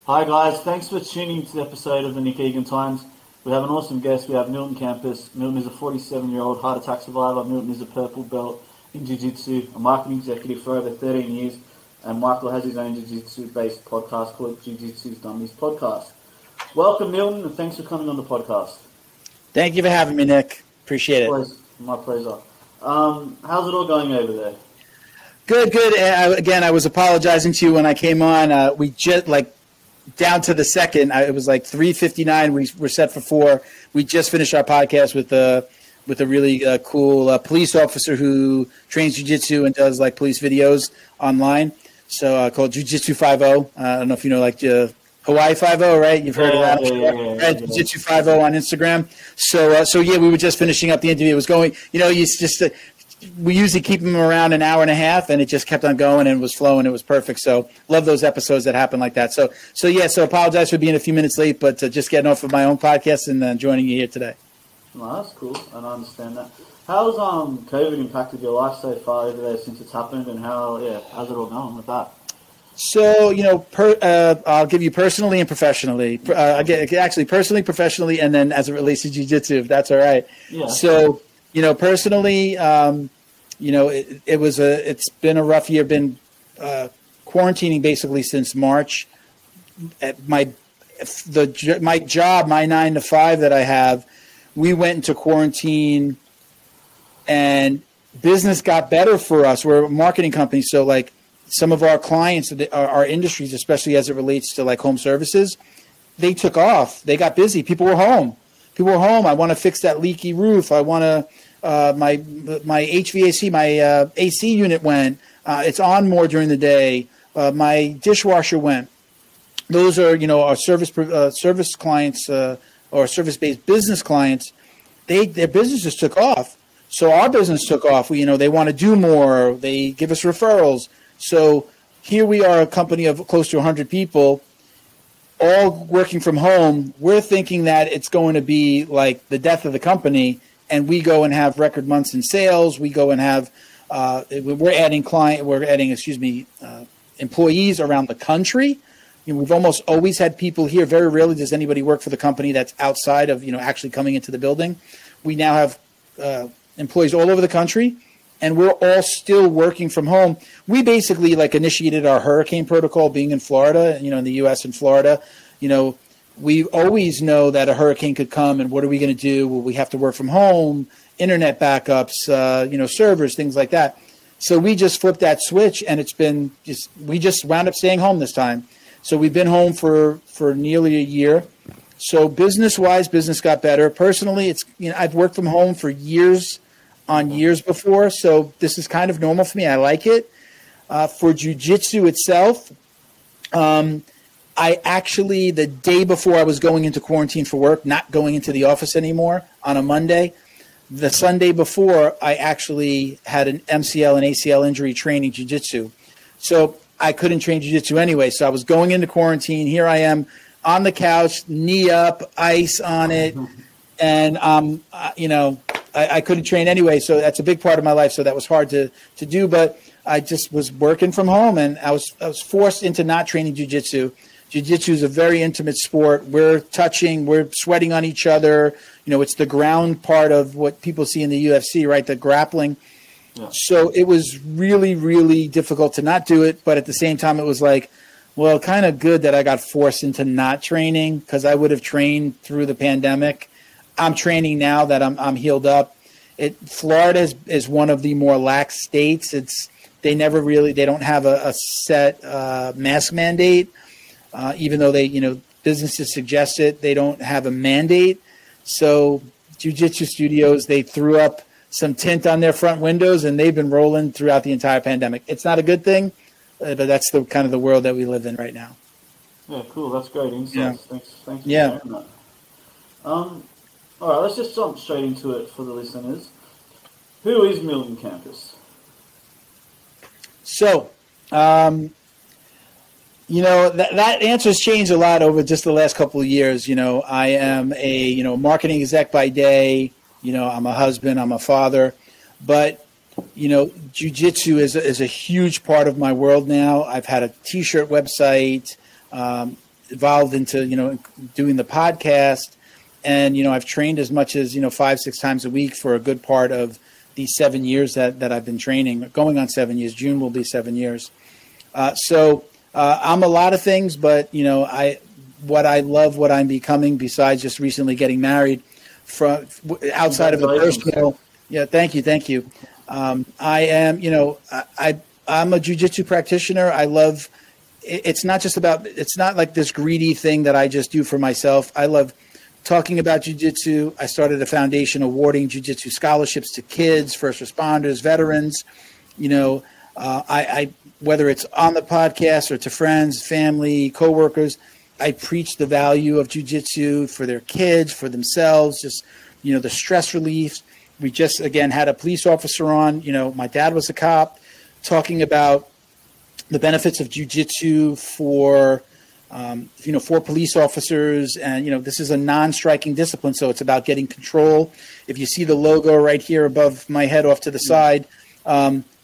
Hi guys, thanks for tuning to the episode of the Nick Egan Times. We have an awesome guest. We have Milton Campis. Milton is a 47-year-old heart attack survivor. Milton is a purple belt in Jiu Jitsu, a marketing executive for over 13 years, and Michael has his own Jiu Jitsu based podcast called Jiu Jitsu Dummies Podcast. Welcome Milton, and thanks for coming on the podcast. Thank you for having me, Nick. Appreciate it. My pleasure. How's it all going over there? Good. Again, I was apologizing to you when I came on. We just down to the second. It was like 3:59. We were set for 4. We just finished our podcast with a really cool police officer who trains jiu-jitsu and does like police videos online. So called Jiu Jitsu 5-0. I don't know if you know Hawaii 5-0, right? You've heard of that. Yeah. Jiu Jitsu 5-0 on Instagram. So we were just finishing up the interview. It was going. We usually keep them around an hour and a half, and it just kept on going and was flowing. It was perfect. So love those episodes that happen like that. So apologize for being a few minutes late, but just getting off of my own podcast and joining you here today. Well, that's cool, and I understand that. How's COVID impacted your life so far over there since it's happened, and how's it all going with that? So, I'll give you personally and professionally. Actually, personally, professionally, and then as it relates to jiu-jitsu, if that's all right. Yeah. So, personally, it's been a rough year. Been quarantining basically since March. At my job, my 9 to 5 that I have, we went into quarantine, and business got better for us. We're a marketing company, so some of our clients, our industries, especially as it relates to home services, they took off. They got busy. People were home. I want to fix that leaky roof. I want to. My HVAC, my AC unit went. It's on more during the day. My dishwasher went. Those are our service clients or service-based business clients. Their businesses took off. So our business took off. They want to do more. They give us referrals. So here we are, a company of close to 100 people, all working from home. We're thinking that it's going to be like the death of the company. And we go and have record months in sales. We go and have we're adding employees around the country. We've almost always had people here. Very rarely does anybody work for the company that's outside of actually coming into the building. We now have employees all over the country, and we're all still working from home. We basically initiated our hurricane protocol, being in Florida. In the U.S. and Florida, we always know that a hurricane could come, and what are we going to do? Well, we have to work from home, internet backups, servers, things like that. So we just flipped that switch, and we just wound up staying home this time. So we've been home for nearly a year. So business-wise, business got better. Personally, I've worked from home for years on years before, so this is kind of normal for me. I like it. For jiu-jitsu itself, I actually, the day before I was going into quarantine for work, not going into the office anymore on a Monday, the Sunday before, I actually had an MCL and ACL injury training jiu-jitsu. So I couldn't train jiu-jitsu anyway. So I was going into quarantine. Here I am on the couch, knee up, ice on it. And, I couldn't train anyway. So that's a big part of my life. So that was hard to do. But I just was working from home, and I was forced into not training jiu-jitsu. Jiu-jitsu is a very intimate sport. We're touching, we're sweating on each other. It's the ground part of what people see in the UFC, right? The grappling. Yeah. So it was really, really difficult to not do it. But at the same time, it was kind of good that I got forced into not training, because I would have trained through the pandemic. I'm training now that I'm healed up. Florida is one of the more lax states. They don't have a set mask mandate. Even though businesses suggest it, they don't have a mandate. So jiu-jitsu studios, they threw up some tint on their front windows, and they've been rolling throughout the entire pandemic. It's not a good thing, but that's the kind of the world that we live in right now. Yeah, cool. That's great insights. Yeah. Thanks for sharing that. All right, let's just jump straight into it for the listeners. Who is Milton Campis? So, that answer has changed a lot over just the last couple of years. I am a, marketing exec by day. I'm a husband, I'm a father. But, jiu-jitsu is a huge part of my world now. I've had a T-shirt website. evolved into, doing the podcast. And, I've trained as much as, 5-6 times a week for a good part of these 7 years that I've been training, going on 7 years. June will be 7 years. So I'm a lot of things, but, what I love, what I'm becoming, besides just recently getting married, from outside of the personal. Yeah, thank you. I am, I'm a jiu-jitsu practitioner. I love, it's not like this greedy thing that I just do for myself. I love talking about jiu-jitsu. I started a foundation awarding jiu-jitsu scholarships to kids, first responders, veterans. I whether it's on the podcast or to friends, family, coworkers, I preach the value of jiu-jitsu for their kids, for themselves, just, the stress relief. We just, again, had a police officer on. My dad was a cop, talking about the benefits of jiu-jitsu for police officers. And, this is a non-striking discipline, so it's about getting control. If you see the logo right here above my head off to the side,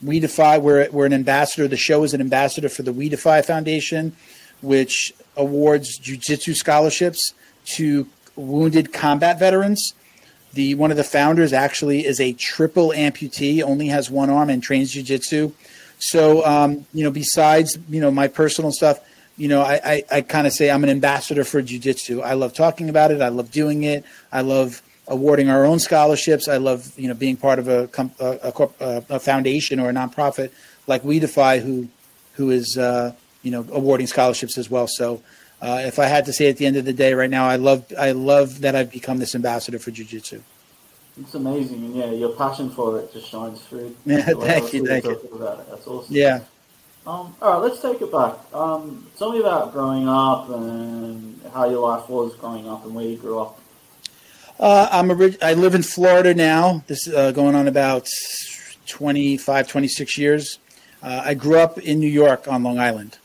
We Defy, we're an ambassador. The show is an ambassador for the We Defy Foundation, which awards jiu-jitsu scholarships to wounded combat veterans. One of the founders actually is a triple amputee, only has one arm, and trains jiu-jitsu. So, besides, my personal stuff, I kind of say I'm an ambassador for jiu-jitsu. I love talking about it. I love doing it. I love awarding our own scholarships. I love, being part of a foundation or a nonprofit like We Defy, who is, awarding scholarships as well. So if I had to say at the end of the day right now, I love that I've become this ambassador for jiu-jitsu. It's amazing. And yeah, your passion for it just shines through. Yeah, thank you. About it. That's awesome. Yeah. All right, let's take it back. Tell me about growing up and how your life was growing up and where you grew up. I live in Florida now. This is going on about 25, 26 years. I grew up in New York on Long Island.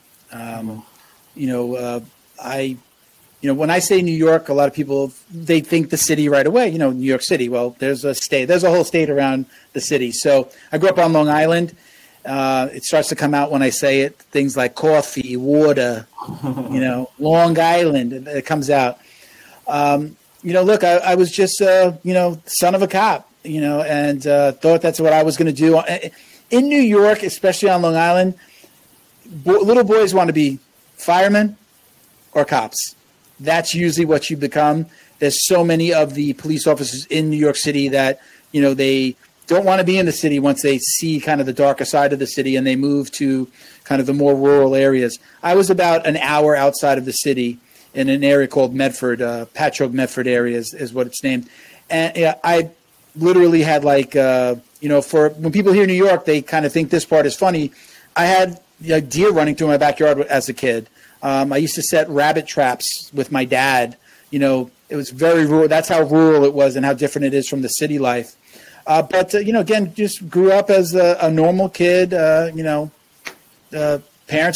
When I say New York, a lot of people, they think the city right away, New York City. Well, there's a whole state around the city. So I grew up on Long Island. It starts to come out when I say it, things like coffee, water, Long Island, it comes out. Look, I was just, son of a cop, and thought that's what I was going to do. In New York, especially on Long Island, little boys want to be firemen or cops. That's usually what you become. There's so many of the police officers in New York City that, they don't want to be in the city once they see kind of the darker side of the city and they move to kind of the more rural areas. I was about an hour outside of the city in an area called Medford, Patchogue Medford area is what it's named. And I literally had for when people hear New York, they kind of think this part is funny. I had deer running through my backyard as a kid. I used to set rabbit traps with my dad. It was very rural. That's how rural it was and how different it is from the city life. But again, just grew up as a normal kid. Parents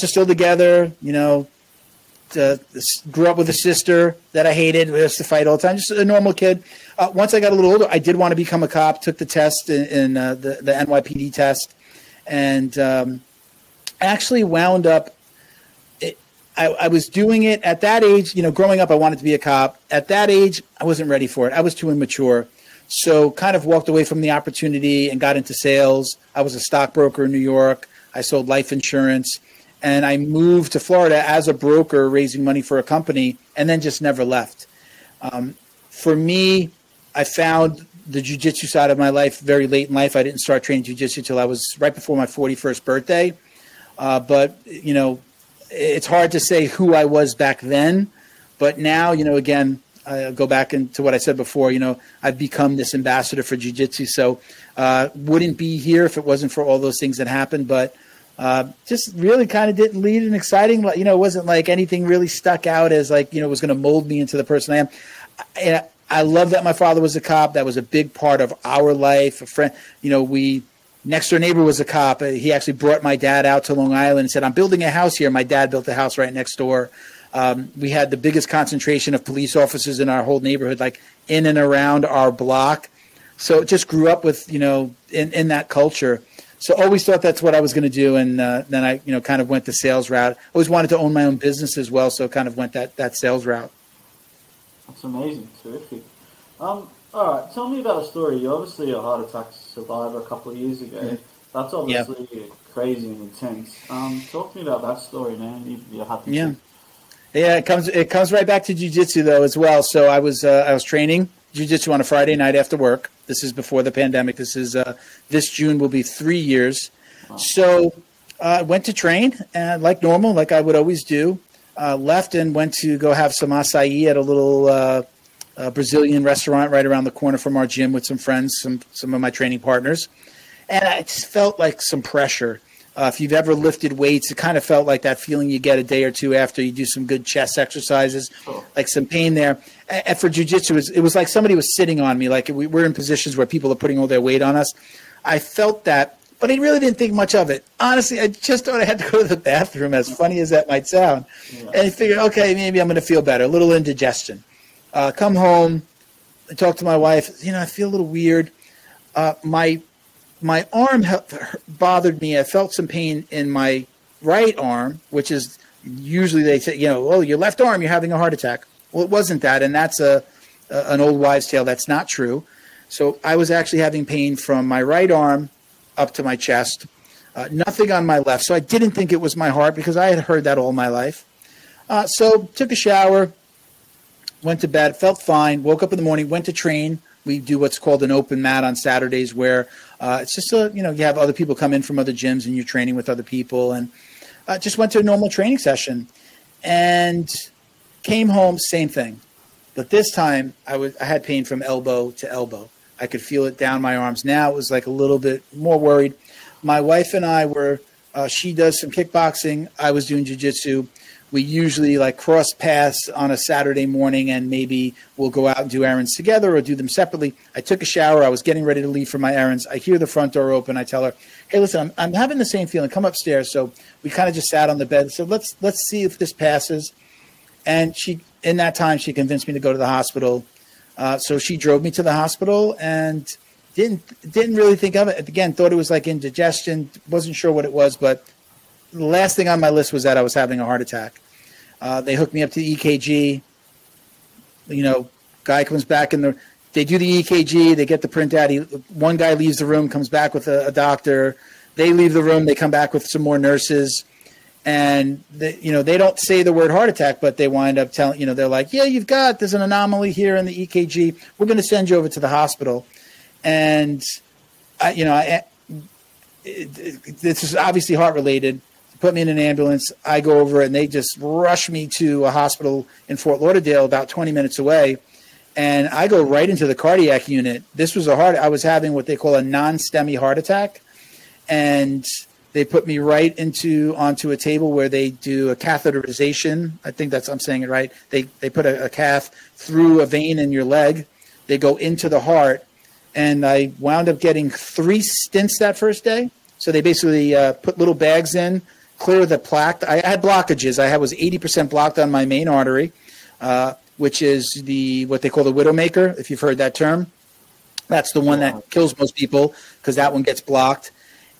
are still together. Grew up with a sister that I hated. We used to fight all the time. Just a normal kid. Once I got a little older, I did want to become a cop. Took the test in the NYPD test, and actually wound up. I was doing it at that age. Growing up, I wanted to be a cop. At that age, I wasn't ready for it. I was too immature. So kind of walked away from the opportunity and got into sales. I was a stockbroker in New York. I sold life insurance. And I moved to Florida as a broker, raising money for a company, and then just never left. For me, I found the jiu-jitsu side of my life very late in life. I didn't start training jiu-jitsu till I was right before my 41st birthday. But, it's hard to say who I was back then. But now, again, I go back into what I said before, I've become this ambassador for jiu-jitsu. So wouldn't be here if it wasn't for all those things that happened. But just really kind of didn't lead an exciting, it wasn't like anything really stuck out as was going to mold me into the person I am. I love that my father was a cop. That was a big part of our life. A friend, next door neighbor was a cop. He actually brought my dad out to Long Island and said, I'm building a house here. My dad built a house right next door. We had the biggest concentration of police officers in our whole neighborhood, like in and around our block. So just grew up with, in that culture. So always thought that's what I was going to do. And then I, kind of went the sales route. Always wanted to own my own business as well. So kind of went that sales route. That's amazing. Terrific. All right. Tell me about a story. You're obviously a heart attack survivor a couple of years ago. Yeah. That's obviously crazy and intense. Talk to me about that story, man. You're happy to. Yeah, it comes right back to jiu-jitsu though as well. So I was training jiu-jitsu on a Friday night after work. This is before the pandemic. This June will be 3 years. Wow. So I went to train and like normal, like I would always do. Left and went to go have some acai at a little Brazilian restaurant right around the corner from our gym with some friends, some of my training partners. And I just felt like some pressure. If you've ever lifted weights, it kind of felt like that feeling you get a day or two after you do some good chest exercises, like some pain there. And for jiu-jitsu, it was like somebody was sitting on me, like we're in positions where people are putting all their weight on us. I felt that, but I really didn't think much of it. Honestly, I just thought I had to go to the bathroom, as funny as that might sound. Yeah. And I figured, okay, maybe I'm going to feel better, a little indigestion. Come home, I talk to my wife, I feel a little weird. My arm bothered me. I felt some pain in my right arm, which is usually they say, your left arm, you're having a heart attack. Well, it wasn't that, and that's an old wives' tale. That's not true. So I was actually having pain from my right arm up to my chest, nothing on my left. So I didn't think it was my heart because I had heard that all my life. So took a shower, went to bed, felt fine, woke up in the morning, went to train. We do what's called an open mat on Saturdays where it's just, you have other people come in from other gyms and you're training with other people. And just went to a normal training session and came home, same thing. But this time I had pain from elbow to elbow. I could feel it down my arms. Now it was like a little bit more worried. My wife and I were, she does some kickboxing. I was doing jiu-jitsu. We usually cross paths on a Saturday morning and maybe we'll go out and do errands together or do them separately. I took a shower. I was getting ready to leave for my errands. I hear the front door open. I tell her, hey, listen, I'm having the same feeling. Come upstairs. So we kind of just sat on the bed. So let's see if this passes. And in that time, she convinced me to go to the hospital. So she drove me to the hospital and didn't really think of it. Again, thought it was like indigestion. Wasn't sure what it was, but the last thing on my list was that I was having a heart attack. They hooked me up to the EKG. Guy comes back they do the EKG. They get the printout. One guy leaves the room, comes back with a doctor. They leave the room. They come back with some more nurses. And they don't say the word heart attack, but they wind up telling, they're like, yeah, there's an anomaly here in the EKG. We're going to send you over to the hospital. And, this is obviously heart related. Put me in an ambulance. I go over and they just rush me to a hospital in Fort Lauderdale, about 20 minutes away. And I go right into the cardiac unit. This was I was having what they call a non-STEMI heart attack. And they put me right onto a table where they do a catheterization. I think I'm saying it right. They put a cath through a vein in your leg. They go into the heart. And I wound up getting 3 stents that first day. So they basically put little bags in, clear the plaque. I had blockages. I was 80% blocked on my main artery, which is what they call the widowmaker, if you've heard that term. That's the one that kills most people because that one gets blocked.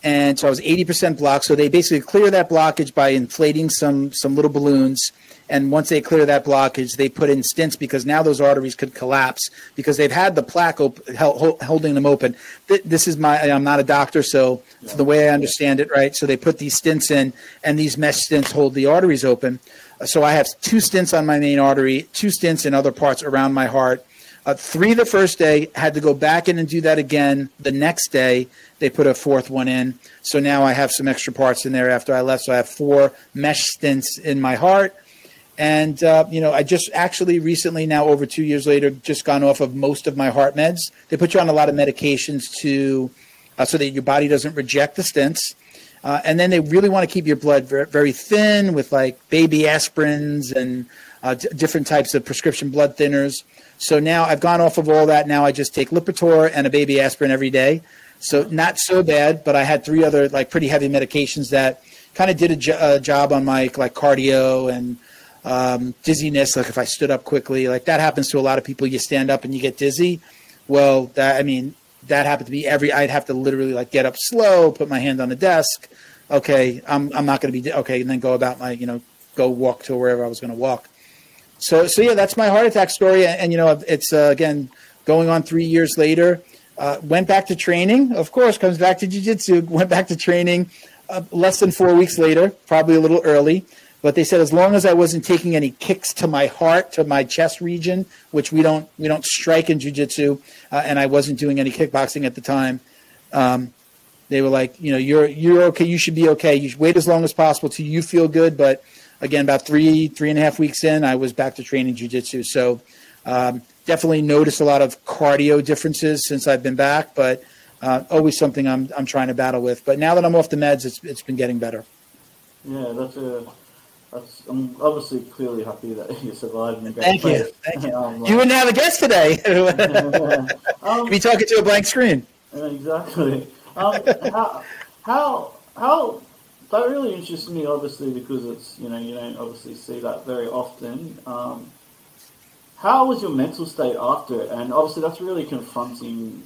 And so I was 80% blocked. So they basically clear that blockage by inflating some little balloons. And once they clear that blockage, they put in stents because now those arteries could collapse because they've had the plaque holding them open. This is I'm not a doctor, so the way I understand it, right? So they put these stents in, and these mesh stents hold the arteries open. So I have 2 stents on my main artery, 2 stents in other parts around my heart. 3 the first day, had to go back in and do that again. The next day, they put a 4th one in. So now I have some extra parts in there after I left. So I have 4 mesh stents in my heart. And, I just actually recently, now over 2 years later, just gone off of most of my heart meds. They put you on a lot of medications so that your body doesn't reject the stents. And then they really want to keep your blood very, very thin with baby aspirins and different types of prescription blood thinners. So now I've gone off of all that. Now I just take Lipitor and a baby aspirin every day. So not so bad, but I had 3 other pretty heavy medications that kind of did a job on my cardio and dizziness. If I stood up quickly, that happens to a lot of people. You stand up and you get dizzy. Well, that happened to be I'd have to literally like get up slow, put my hand on the desk. Okay, I'm not going to be okay, and then go about my, go walk to wherever I was going to walk. So yeah, that's my heart attack story. And it's again going on 3 years later. Went back to training. Of course, comes back to jiu-jitsu. Went back to training less than 4 weeks later, probably a little early. But they said as long as I wasn't taking any kicks to my heart, to my chest region, which we don't strike in jiu-jitsu, and I wasn't doing any kickboxing at the time. They were like, you're okay. You should be okay. You should wait as long as possible till you feel good. But again, about 3.5 weeks in, I was back to training jiu-jitsu. So definitely noticed a lot of cardio differences since I've been back, but always something I'm trying to battle with. But now that I'm off the meds, it's been getting better. Yeah, I'm obviously clearly happy that you survived. And Thank you. You wouldn't have a guest today. You'd be talking to a blank screen. Exactly. How that really interests me, obviously, because it's you don't obviously see that very often. How was your mental state after it? And obviously that's really confronting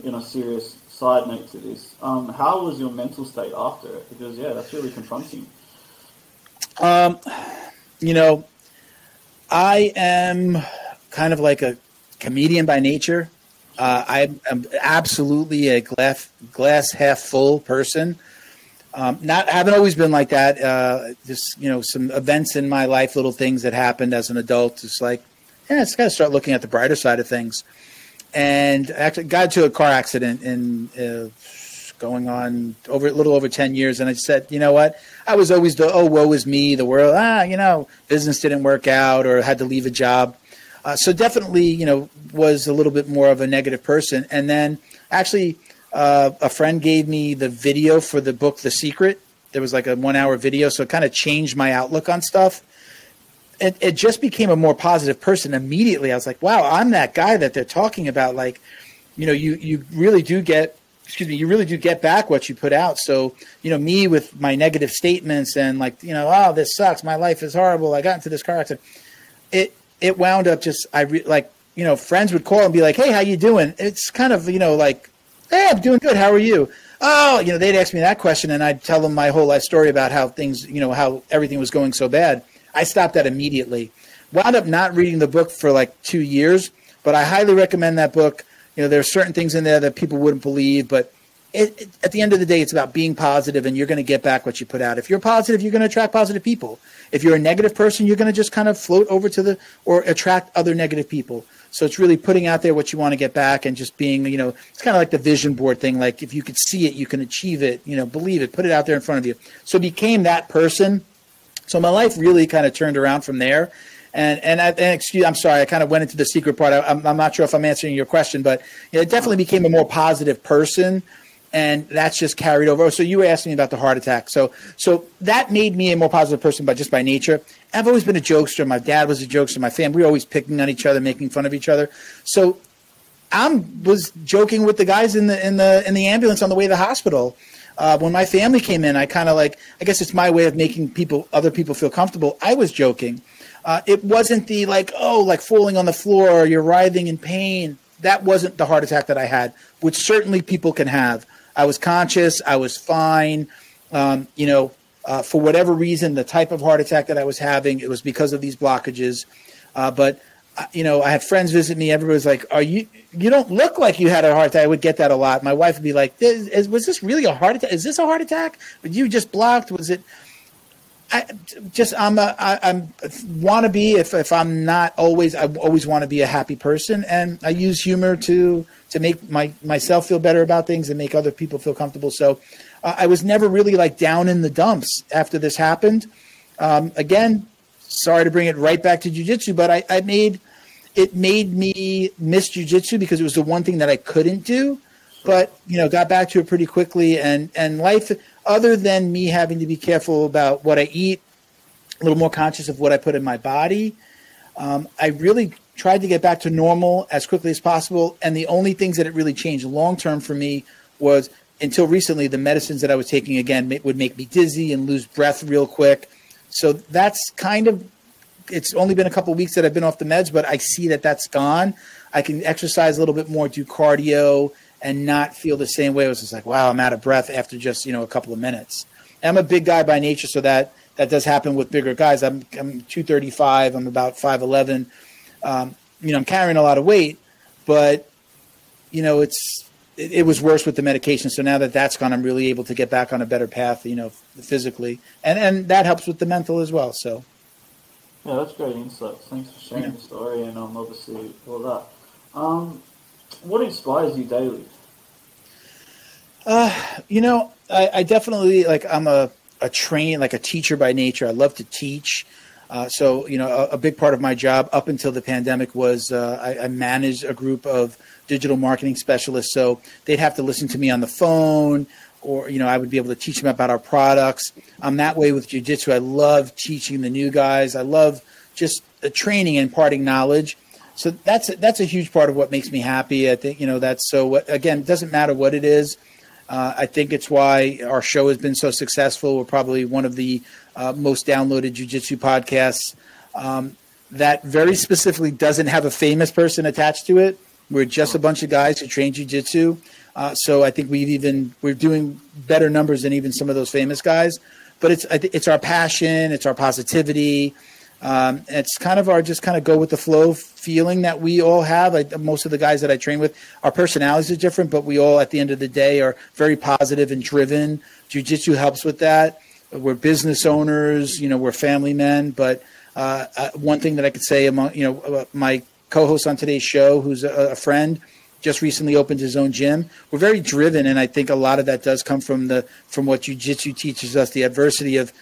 in a serious side note to this. How was your mental state after it? Because that's really confronting. I am kind of like a comedian by nature. I'm absolutely a glass half full person. Haven't always been like that. Just, some events in my life, little things that happened as an adult. It's like, it's got to start looking at the brighter side of things. And actually got into a car accident in going on a little over 10 years. And I said, you know what? I was always woe is me, the world, business didn't work out or had to leave a job. So definitely, was a little bit more of a negative person. And then actually a friend gave me the video for the book, The Secret. There was like a 1 hour video. So it kind of changed my outlook on stuff. It just became a more positive person immediately. I was like, wow, I'm that guy that they're talking about. Like, you really do get back what you put out. So, me with my negative statements and like, oh, this sucks. My life is horrible. I got into this car accident. It wound up just, friends would call and be like, hey, how you doing? It's kind of, like, hey, I'm doing good. How are you? Oh, they'd ask me that question and I'd tell them my whole life story about how things, how everything was going so bad. I stopped that immediately. Wound up not reading the book for like 2 years, but I highly recommend that book. There are certain things in there that people wouldn't believe, but at the end of the day, it's about being positive and you're going to get back what you put out. If you're positive, you're going to attract positive people. If you're a negative person, you're going to just kind of float over or attract other negative people. So it's really putting out there what you want to get back and just being, it's kind of like the vision board thing. Like if you could see it, you can achieve it, believe it, put it out there in front of you. So became that person. So my life really kind of turned around from there. And I'm sorry, I kind of went into the secret part. I'm not sure if I'm answering your question, but it definitely became a more positive person, and that's just carried over. So you were asking me about the heart attack. So that made me a more positive person, but just by nature. I've always been a jokester. My dad was a jokester. My family, we were always picking on each other, making fun of each other. So I was joking with the guys in the ambulance on the way to the hospital. When my family came in, I kind of I guess it's my way of making other people feel comfortable. I was joking. It wasn't the falling on the floor or you're writhing in pain. That wasn't the heart attack that I had, which certainly people can have. I was conscious. I was fine. For whatever reason, the type of heart attack that I was having, it was because of these blockages. But I had friends visit me. Everybody was like, you don't look like you had a heart attack. I would get that a lot. My wife would be like, was this really a heart attack? Is this a heart attack? You just blocked? Was it? I want to be, if I'm not always, I always want to be a happy person. And I use humor to make myself feel better about things and make other people feel comfortable. So I was never really down in the dumps after this happened. Again, sorry to bring it right back to jiu-jitsu, but it made me miss jiu-jitsu because it was the one thing that I couldn't do, but, got back to it pretty quickly. And life, other than me having to be careful about what I eat, a little more conscious of what I put in my body, I really tried to get back to normal as quickly as possible. And the only things that it really changed long-term for me was, until recently, the medicines that I was taking, again, would make me dizzy and lose breath real quick. So that's it's only been a couple of weeks that I've been off the meds, but I see that that's gone. I can exercise a little bit more, do cardio, and not feel the same way. It was just like, wow, I'm out of breath after just, a couple of minutes. And I'm a big guy by nature, so that does happen with bigger guys. I'm 235. I'm about 5'11". I'm carrying a lot of weight, but it was worse with the medication. So now that that's gone, I'm really able to get back on a better path, physically, and that helps with the mental as well. So. Yeah, that's great insights. Thanks for sharing the story and obviously all that. What inspires you daily? I definitely I'm a teacher by nature. I love to teach. So a big part of my job up until the pandemic was I managed a group of digital marketing specialists. So they'd have to listen to me on the phone, or I would be able to teach them about our products. I'm that way with jiu-jitsu. I love teaching the new guys. I love just training and imparting knowledge. So that's a huge part of what makes me happy. I think that's so. Again, it doesn't matter what it is. I think it's why our show has been so successful. We're probably one of the most downloaded jiu-jitsu podcasts that very specifically doesn't have a famous person attached to it. We're just a bunch of guys who train jiu-jitsu. So I think we're doing better numbers than even some of those famous guys. But it's our passion, it's our positivity. It's kind of our just kind of go with the flow feeling that we all have. Most of the guys that I train with, our personalities are different, but we all at the end of the day are very positive and driven. Jiu-jitsu helps with that. We're business owners, we're family men. But one thing that I could say among, my co-host on today's show, who's a friend, just recently opened his own gym. We're very driven, and I think a lot of that does come from what jiu-jitsu teaches us, the adversity of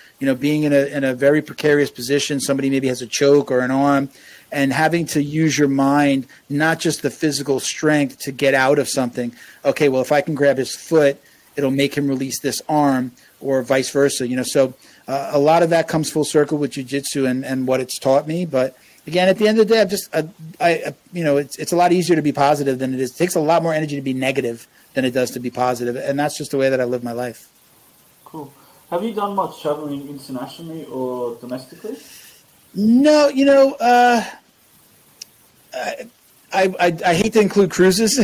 being in a very precarious position. Somebody maybe has a choke or an arm, and having to use your mind, not just the physical strength to get out of something. Okay, well, if I can grab his foot, it'll make him release this arm, or vice versa. So a lot of that comes full circle with jiu-jitsu and what it's taught me, but. Again, at the end of the day, it's a lot easier to be positive than it is. It takes a lot more energy to be negative than it does to be positive, and that's just the way that I live my life. Cool. Have you done much traveling internationally or domestically? No, I hate to include cruises.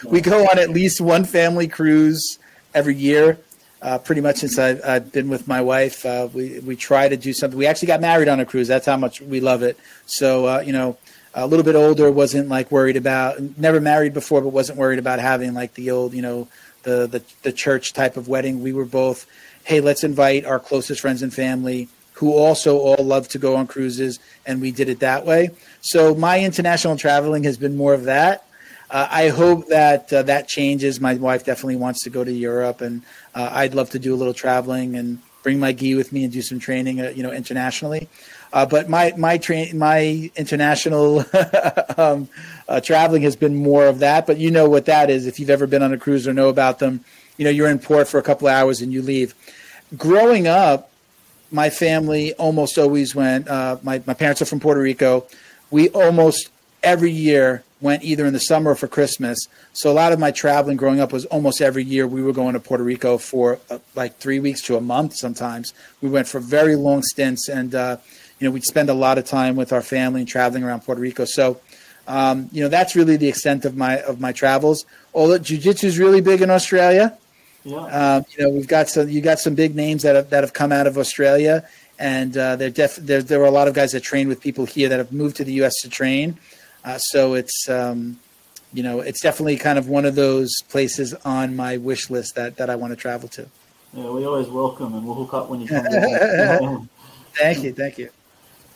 We go on at least one family cruise every year. Pretty much since I've been with my wife, we try to do something. We actually got married on a cruise. That's how much we love it. So, a little bit older, wasn't worried about, never married before, but wasn't worried about having the old, the church type of wedding. We were both, hey, let's invite our closest friends and family who also all love to go on cruises. And we did it that way. So my international traveling has been more of that. I hope that that changes. My wife definitely wants to go to Europe, and I'd love to do a little traveling and bring my gi with me and do some training, internationally. But my international traveling has been more of that. But you know what that is if you've ever been on a cruise or know about them. You're in port for a couple of hours and you leave. Growing up, my family almost always went. My parents are from Puerto Rico. We almost every year went either in the summer or for Christmas. So a lot of my traveling growing up was almost every year we were going to Puerto Rico for 3 weeks to a month sometimes. We went for very long stints, and we'd spend a lot of time with our family and traveling around Puerto Rico. So that's really the extent of my travels. Although jiu-jitsu is really big in Australia. Yeah. You got some big names that have come out of Australia, and there are a lot of guys that train with people here that have moved to the U.S. to train. So it's definitely kind of one of those places on my wish list that I want to travel to. Yeah, we always welcome, and we'll hook up when you come down. Thank you.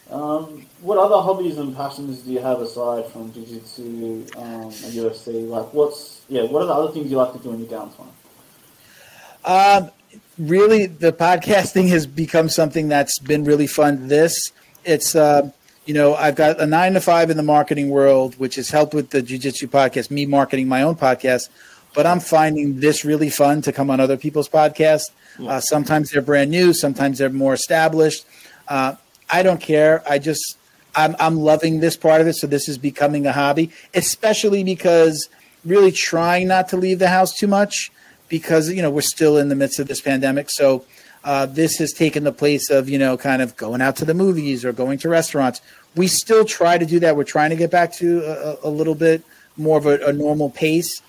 What other hobbies and passions do you have aside from jiu-jitsu and UFC? What are the other things you like to do in your downtime? Really, the podcasting has become something that's been really fun. It's I've got a 9 to 5 in the marketing world, which has helped with the Jiu Jitsu podcast, me marketing my own podcast. But I'm finding this really fun to come on other people's podcasts. Yeah. Sometimes they're brand new. Sometimes they're more established. I don't care. I'm loving this part of it. So this is becoming a hobby, especially because really trying not to leave the house too much because, we're still in the midst of this pandemic. So this has taken the place of, kind of going out to the movies or going to restaurants. We still try to do that. We're trying to get back to a little bit more of a normal pace.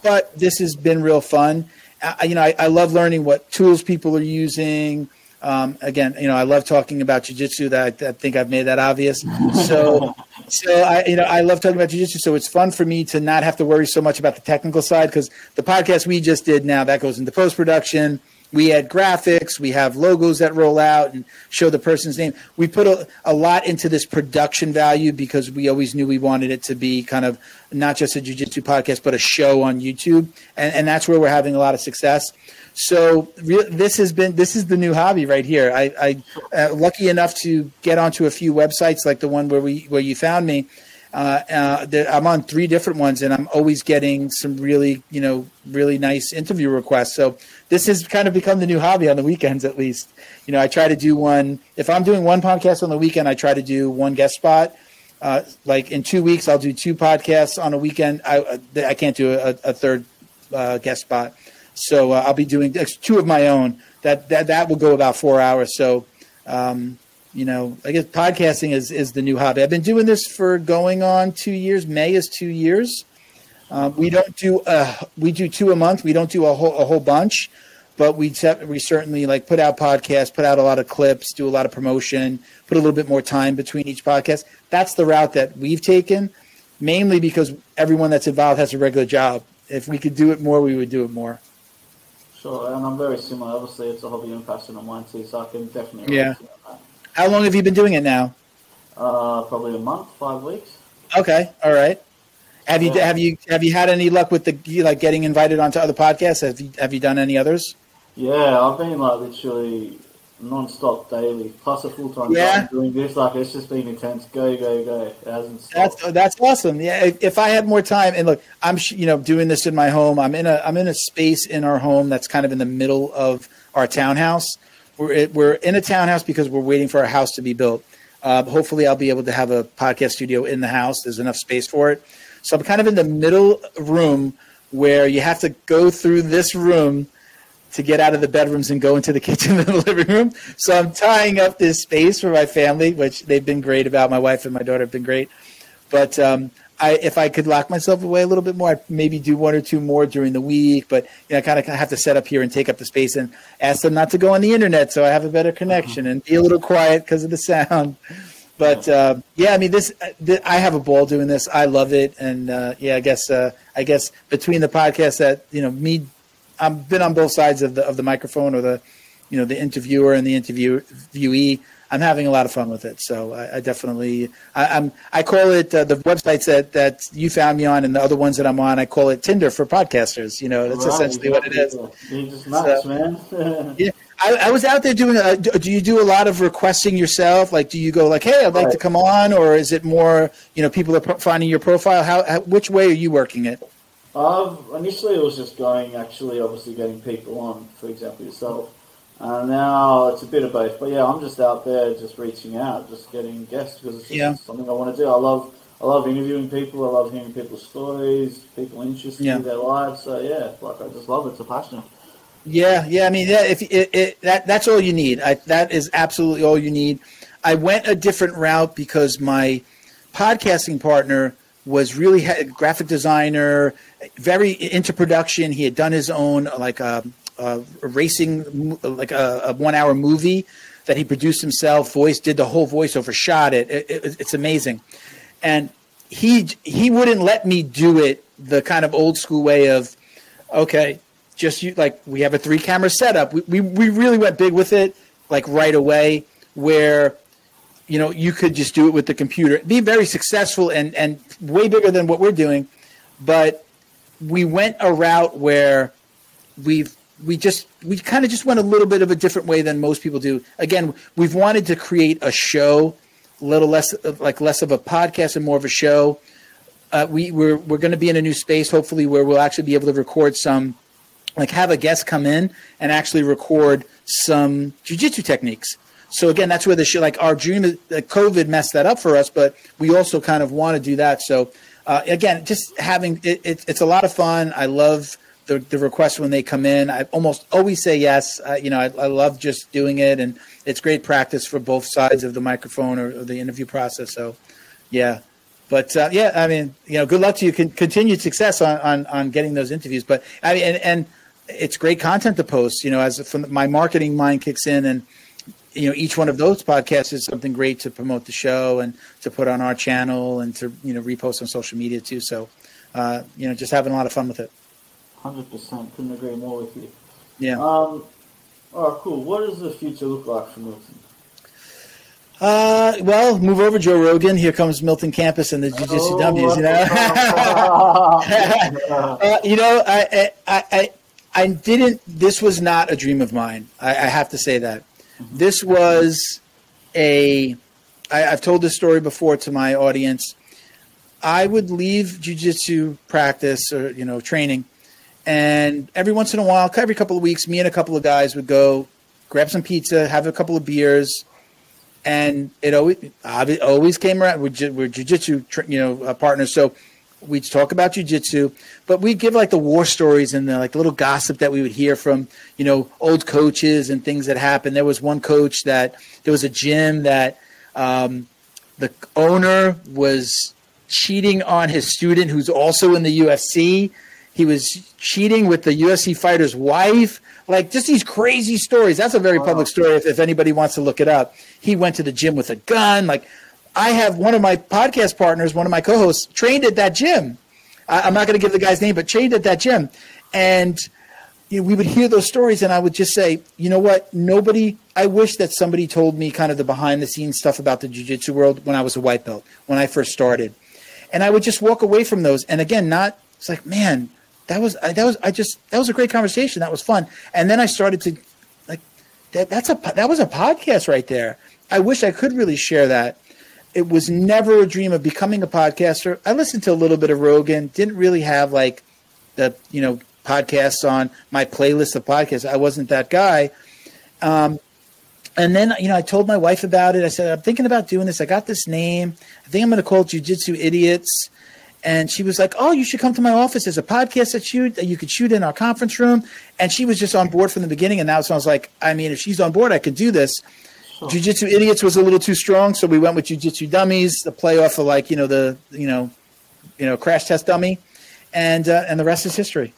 but this has been real fun. I love learning what tools people are using. Again, I love talking about jiu-jitsu. I think I've made that obvious. So I love talking about jiu-jitsu. So it's fun for me to not have to worry so much about the technical side, because the podcast we just did now, that goes into post-production. We add graphics. We have logos that roll out and show the person's name. We put a lot into this production value because we always knew we wanted it to be kind of not just a jiu-jitsu podcast, but a show on YouTube. And that's where we're having a lot of success. So this is the new hobby right here. I lucky enough to get onto a few websites like the one where you found me. I'm on 3 different ones, and I'm always getting some really nice interview requests. So this has kind of become the new hobby on the weekends, at least. I try to do one. If I'm doing one podcast on the weekend, I try to do one guest spot. Like in 2 weeks, I'll do 2 podcasts on a weekend. I can't do a third guest spot. So I'll be doing 2 of my own. That will go about 4 hours. So, I guess podcasting is the new hobby. I've been doing this for going on 2 years. May is 2 years. We do 2 a month. We don't do a whole bunch, but we certainly put out podcasts, put out a lot of clips, do a lot of promotion, put a little bit more time between each podcast. That's the route that we've taken, mainly because everyone that's involved has a regular job. If we could do it more, we would do it more. Sure, and I'm very similar. Obviously, it's a hobby and passion of mine too, so I can definitely relate to that. How long have you been doing it now? Probably a month, 5 weeks. Okay, all right. Have you had any luck with getting invited onto other podcasts? Have you done any others? Yeah, I've been literally non-stop daily, plus a full-time job doing this. It's just been intense. Go. It hasn't stopped. That's awesome. Yeah, if I had more time, and look, I'm doing this in my home. I'm in a space in our home that's kind of in the middle of our townhouse. We're in a townhouse because we're waiting for our house to be built. Hopefully, I'll be able to have a podcast studio in the house. There's enough space for it. So I'm kind of in the middle room where you have to go through this room to get out of the bedrooms and go into the kitchen and the living room. So I'm tying up this space for my family, which they've been great about. My wife and my daughter have been great. But if I could lock myself away a little bit more, I'd maybe do 1 or 2 more during the week. But I kind of have to set up here and take up the space and ask them not to go on the internet so I have a better connection and be a little quiet because of the sound. But I have a ball doing this. I love it, and I guess between the podcast that I've been on both sides of the microphone, or the interviewer and the interviewee. I'm having a lot of fun with it. So I definitely I call it the websites that you found me on and the other ones that I'm on. I call it Tinder for podcasters. That's essentially what it is. You're just nuts, man. Yeah. I was out there doing. Do you do a lot of requesting yourself? Do you go hey, I'd like to come on, or is it more people are finding your profile? Which way are you working it? Initially, it was just obviously getting people on, for example, yourself. Now it's a bit of both. But I'm just out there, just reaching out, just getting guests because it's just something I want to do. I love interviewing people. I love hearing people's stories, people interested in their lives. So I just love it. It's a passion. That's all you need. That is absolutely all you need. I went a different route because my podcasting partner was really a graphic designer, very into production. He had done his own racing, a 1 hour movie that he produced himself, did the whole voiceover, shot it. It's amazing. And he wouldn't let me do it the kind of old school way of, okay, we have a 3-camera setup. We really went big with it, right away, where you could just do it with the computer, be very successful and way bigger than what we're doing. But we went a route where we kind of just went a little bit of a different way than most people do. Again, we've wanted to create a show, a little less of a podcast and more of a show. We're going to be in a new space, hopefully, where we'll actually be able to record some, have a guest come in and actually record some jiu-jitsu techniques. So again, that's where the show, our dream, COVID messed that up for us, but we also kind of want to do that. So again, just having it's a lot of fun. I love the requests when they come in. I almost always say yes. I love just doing it, and it's great practice for both sides of the microphone or the interview process. So, But yeah, I mean, good luck to you. Continued success on getting those interviews. But I mean, and it's great content to post. As from my marketing mind kicks in, and each one of those podcasts is something great to promote the show and to put on our channel and to repost on social media too. So just having a lot of fun with it. 100%. Couldn't agree more with you. Yeah. All right, cool. What does the future look like for Milton? Well, move over, Joe Rogan. Here comes Milton Campis and the Jiu Jitsu Dummies. I didn't. This was not a dream of mine. I have to say that. This was I've told this story before to my audience. I would leave jiu-jitsu practice or training, and every once in a while, every couple of weeks, me and a couple of guys would go grab some pizza, have a couple of beers. And it always came around. We're jiu-jitsu, partners. So we'd talk about jiu-jitsu, but we'd give like the war stories and the little gossip that we would hear from, old coaches and things that happened. There was one coach there was a gym that the owner was cheating on his student who's also in the UFC. He was cheating with the UFC fighter's wife. Like just these crazy stories. That's a very public story if anybody wants to look it up. He went to the gym with a gun. Like I have one of my podcast partners, one of my co-hosts, trained at that gym. I'm not going to give the guy's name, but trained at that gym. And we would hear those stories and I would just say, you know what? I wish that somebody told me kind of the behind the scenes stuff about the jiu-jitsu world when I was a white belt, when I first started. And I would just walk away from those. And again, it's like, man, that was a great conversation. That was fun. And then I started to that was a podcast right there. I wish I could really share that. It was never a dream of becoming a podcaster. I listened to a little bit of Rogan, didn't really have like the, podcasts on my playlist of podcasts. I wasn't that guy. And then, I told my wife about it. I said, I'm thinking about doing this. I got this name. I think I'm going to call it Jiu Jitsu Idiots. And she was like, oh, you should come to my office. There's a podcast that you could shoot in our conference room. And she was just on board from the beginning. And now so I was like, I mean, if she's on board, I could do this. Sure. Jiu Jitsu Idiots was a little too strong. So we went with Jiu Jitsu Dummies, the playoff of crash test dummy. And the rest is history,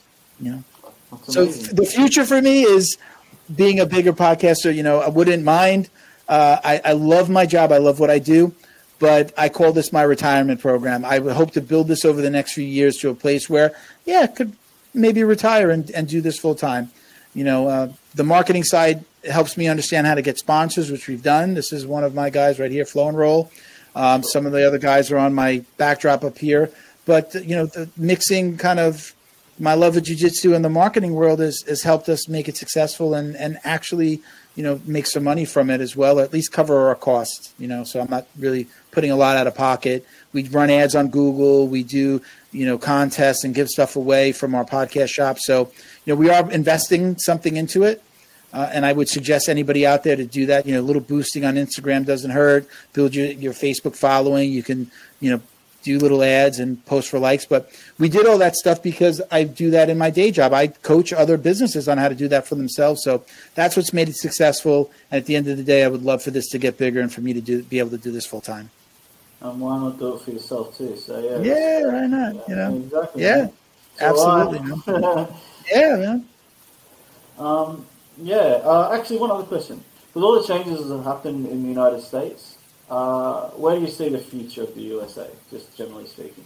So the future for me is being a bigger podcaster. I wouldn't mind. I love my job. I love what I do. But I call this my retirement program. I would hope to build this over the next few years to a place where, I could maybe retire and do this full time. The marketing side helps me understand how to get sponsors, which we've done. This is one of my guys right here, Flow and Roll. Some of the other guys are on my backdrop up here. But, the mixing kind of my love of jiu-jitsu and the marketing world has helped us make it successful and actually, make some money from it as well, or at least cover our costs, so I'm not really putting a lot out of pocket. We run ads on Google. We do, contests and give stuff away from our podcast shop. So, we are investing something into it. And I would suggest anybody out there to do that. A little boosting on Instagram doesn't hurt. Build your Facebook following. You can, do little ads and post for likes. But we did all that stuff because I do that in my day job. I coach other businesses on how to do that for themselves. So that's what's made it successful. And at the end of the day, I would love for this to get bigger and for me to be able to do this full time. And why not do it for yourself too? So yeah, why not? Exactly. Yeah, so, absolutely. Man. Yeah, man. Actually, one other question. With all the changes that have happened in the United States, where do you see the future of the USA, just generally speaking?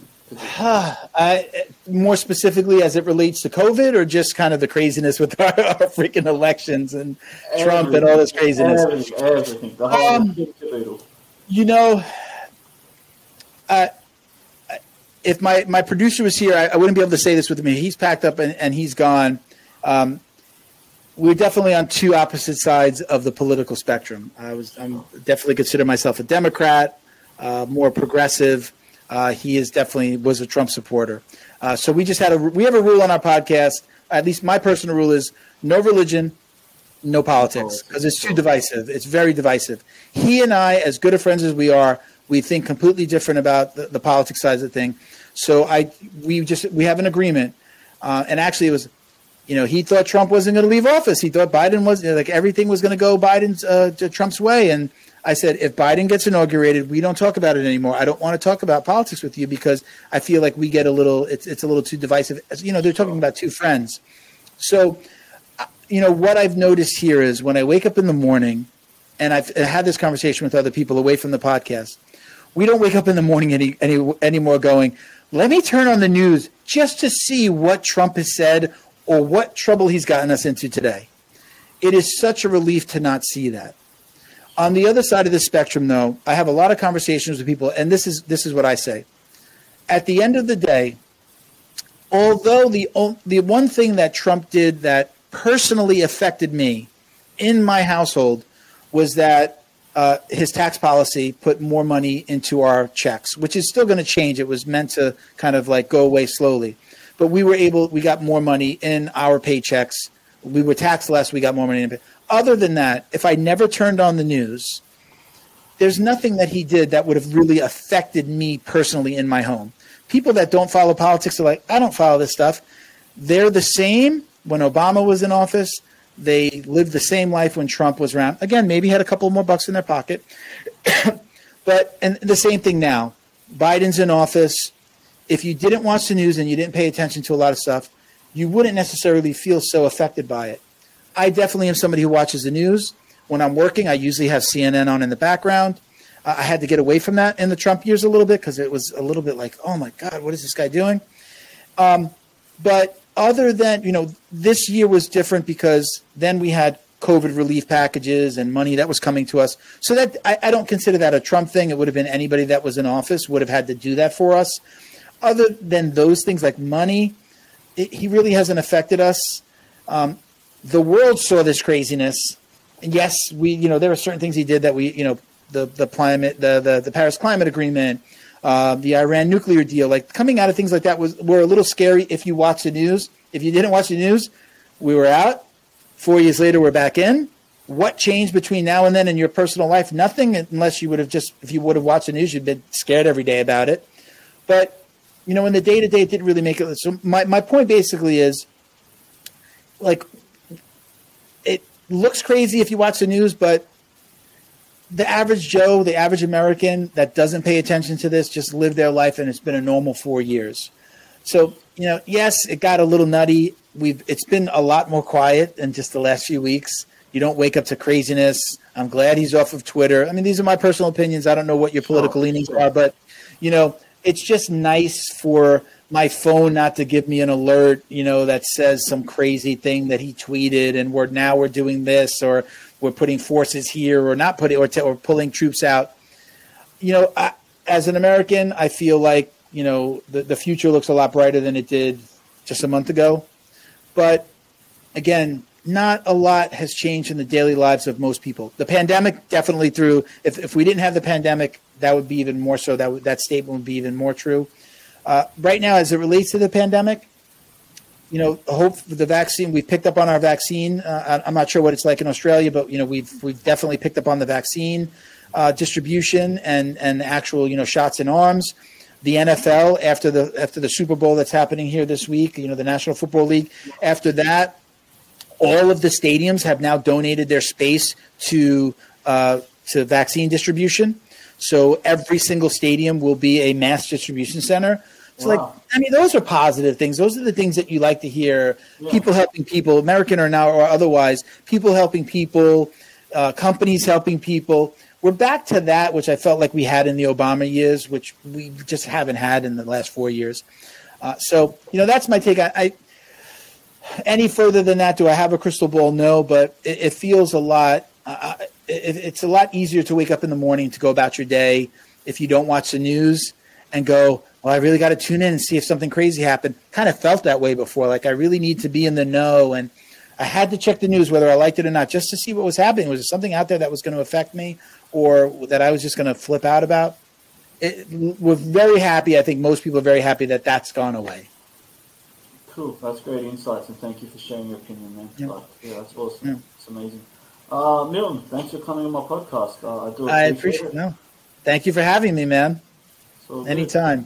More specifically as it relates to COVID, or just kind of the craziness with our freaking elections and Trump and all this craziness? Everything. The whole if my producer was here, I wouldn't be able to say this with him. He's packed up and he's gone. We're definitely on two opposite sides of the political spectrum. I'm definitely consider myself a Democrat, more progressive. He was a Trump supporter. So we have a rule on our podcast. At least my personal rule is no religion, no politics, because it's too divisive. It's very divisive. He and I, as good of friends as we are, we think completely different about the politics side of the thing. So we have an agreement, and actually it was He thought Trump wasn't going to leave office. He thought Biden was like everything was going to go Biden's to Trump's way. And I said, if Biden gets inaugurated, we don't talk about it anymore. I don't want to talk about politics with you because I feel like we get it's a little too divisive. They're talking about two friends. So, what I've noticed here is when I wake up in the morning, and I've had this conversation with other people away from the podcast, we don't wake up in the morning anymore going, let me turn on the news just to see what Trump has said or what trouble he's gotten us into today. It is such a relief to not see that. On the other side of the spectrum, though, I have a lot of conversations with people, and this is what I say. At the end of the day, although the one thing that Trump did that personally affected me in my household was that his tax policy put more money into our checks, which is still going to change. It was meant to kind of like go away slowly. But we got more money in our paychecks. We were taxed less. We got more money in pay. Other than that, if I never turned on the news, there's nothing that he did that would have really affected me personally in my home. People that don't follow politics are like, I don't follow this stuff. They're the same when Obama was in office. They lived the same life when Trump was around. Again, maybe had a couple more bucks in their pocket. And the same thing now. Biden's in office. If you didn't watch the news and you didn't pay attention to a lot of stuff, you wouldn't necessarily feel so affected by it. I definitely am somebody who watches the news. When I'm working, I usually have CNN on in the background. I had to get away from that in the Trump years a little bit because it was a little bit like, oh, my God, what is this guy doing? But other than, this year was different because then we had COVID relief packages and money that was coming to us. So that I don't consider that a Trump thing. It would have been anybody that was in office would have had to do that for us. Other than those things like money, he really hasn't affected us. The world saw this craziness. And yes, there are certain things he did that the climate, the Paris Climate Agreement, the Iran nuclear deal, like coming out of things like that were a little scary if you watch the news. If you didn't watch the news, we were out. 4 years later, we're back in. What changed between now and then in your personal life? Nothing, unless you would have if you would have watched the news, you'd been scared every day about it. But, in the day-to-day, it didn't really make it. So my point basically is, like, it looks crazy if you watch the news, but the average Joe, the average American that doesn't pay attention to this, just lived their life, and it's been a normal 4 years. So, yes, it got a little nutty. It's been a lot more quiet in just the last few weeks. You don't wake up to craziness. I'm glad he's off of Twitter. I mean, these are my personal opinions. I don't know what your political leanings are, but, it's just nice for my phone not to give me an alert, that says some crazy thing that he tweeted and we're doing this, or we're putting forces here, or not putting, or pulling troops out. As an American, I feel like, the future looks a lot brighter than it did just a month ago. But again, not a lot has changed in the daily lives of most people. The pandemic definitely if we didn't have the pandemic, that would be even more so. That statement would be even more true. Right now, as it relates to the pandemic, hope for the vaccine. We've picked up on our vaccine. I'm not sure what it's like in Australia, but we've definitely picked up on the vaccine distribution and actual shots in arms. The NFL after the Super Bowl that's happening here this week, the National Football League. After that, all of the stadiums have now donated their space to vaccine distribution. So every single stadium will be a mass distribution center. So, wow. Those are positive things. Those are the things that you like to hear. Yeah. People helping people, American or now or otherwise, people helping people, companies helping people. We're back to that, which I felt like we had in the Obama years, which we just haven't had in the last 4 years. So, that's my take. Any further than that, do I have a crystal ball? No, but it feels a lot. It's a lot easier to wake up in the morning to go about your day if you don't watch the news and go, well, I really got to tune in and see if something crazy happened. Kind of felt that way before. Like I really need to be in the know. And I had to check the news, whether I liked it or not, just to see what was happening. Was there something out there that was going to affect me or that I was just going to flip out about? We're very happy. I think most people are very happy that that's gone away. Cool. That's great insights, and thank you for sharing your opinion, man. Yeah, that's awesome. Yeah. It's amazing. Milton, thanks for coming on my podcast. I appreciate it. No, thank you for having me, man. Anytime.